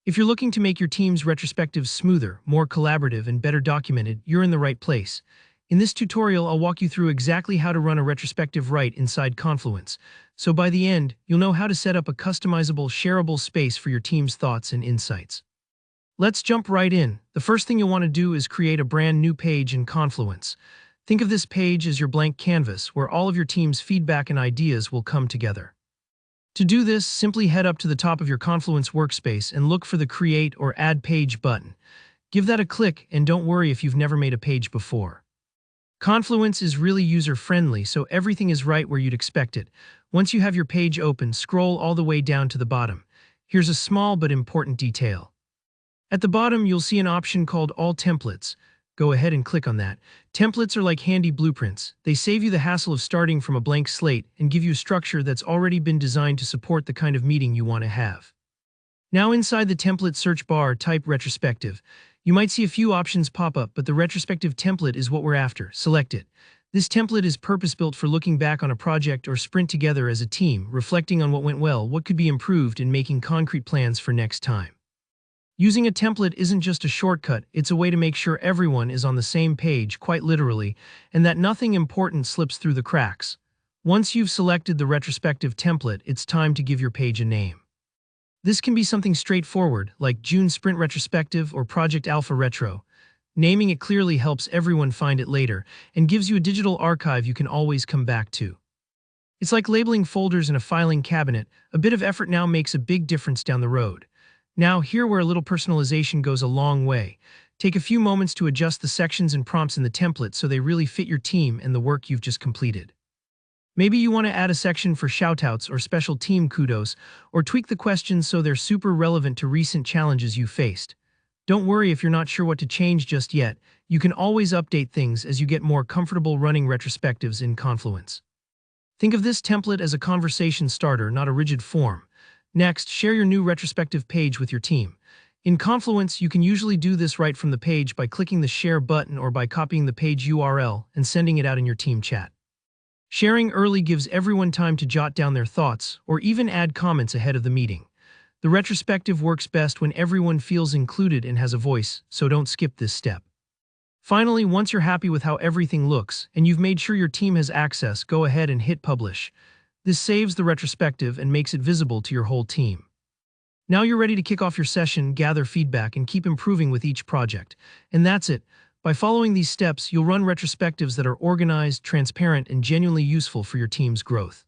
If you're looking to make your team's retrospectives smoother, more collaborative, and better documented, you're in the right place. In this tutorial, I'll walk you through exactly how to run a retrospective right inside Confluence. So by the end, you'll know how to set up a customizable, shareable space for your team's thoughts and insights. Let's jump right in. The first thing you'll want to do is create a brand new page in Confluence. Think of this page as your blank canvas, where all of your team's feedback and ideas will come together. To do this, simply head up to the top of your Confluence workspace and look for the Create or Add Page button. Give that a click, and don't worry if you've never made a page before. Confluence is really user-friendly, so everything is right where you'd expect it. Once you have your page open, scroll all the way down to the bottom. Here's a small but important detail. At the bottom, you'll see an option called All Templates. Go ahead and click on that. Templates are like handy blueprints. They save you the hassle of starting from a blank slate and give you a structure that's already been designed to support the kind of meeting you want to have. Now inside the template search bar, type Retrospective. You might see a few options pop up, but the retrospective template is what we're after. Select it. This template is purpose-built for looking back on a project or sprint together as a team, reflecting on what went well, what could be improved, and making concrete plans for next time. Using a template isn't just a shortcut, it's a way to make sure everyone is on the same page, quite literally, and that nothing important slips through the cracks. Once you've selected the retrospective template, it's time to give your page a name. This can be something straightforward, like June Sprint Retrospective or Project Alpha Retro. Naming it clearly helps everyone find it later and gives you a digital archive you can always come back to. It's like labeling folders in a filing cabinet. A bit of effort now makes a big difference down the road. Now, here where a little personalization goes a long way. Take a few moments to adjust the sections and prompts in the template so they really fit your team and the work you've just completed. Maybe you want to add a section for shoutouts or special team kudos, or tweak the questions so they're super relevant to recent challenges you faced. Don't worry if you're not sure what to change just yet. You can always update things as you get more comfortable running retrospectives in Confluence. Think of this template as a conversation starter, not a rigid form. Next, share your new retrospective page with your team. In Confluence, you can usually do this right from the page by clicking the Share button or by copying the page URL and sending it out in your team chat. Sharing early gives everyone time to jot down their thoughts or even add comments ahead of the meeting. The retrospective works best when everyone feels included and has a voice, so don't skip this step. Finally, once you're happy with how everything looks and you've made sure your team has access, go ahead and hit Publish. This saves the retrospective and makes it visible to your whole team. Now you're ready to kick off your session, gather feedback, and keep improving with each project. And that's it. By following these steps, you'll run retrospectives that are organized, transparent, and genuinely useful for your team's growth.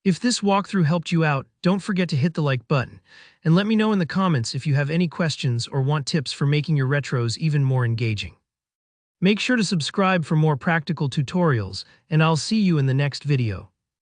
If this walkthrough helped you out, don't forget to hit the like button, and let me know in the comments if you have any questions or want tips for making your retros even more engaging. Make sure to subscribe for more practical tutorials, and I'll see you in the next video.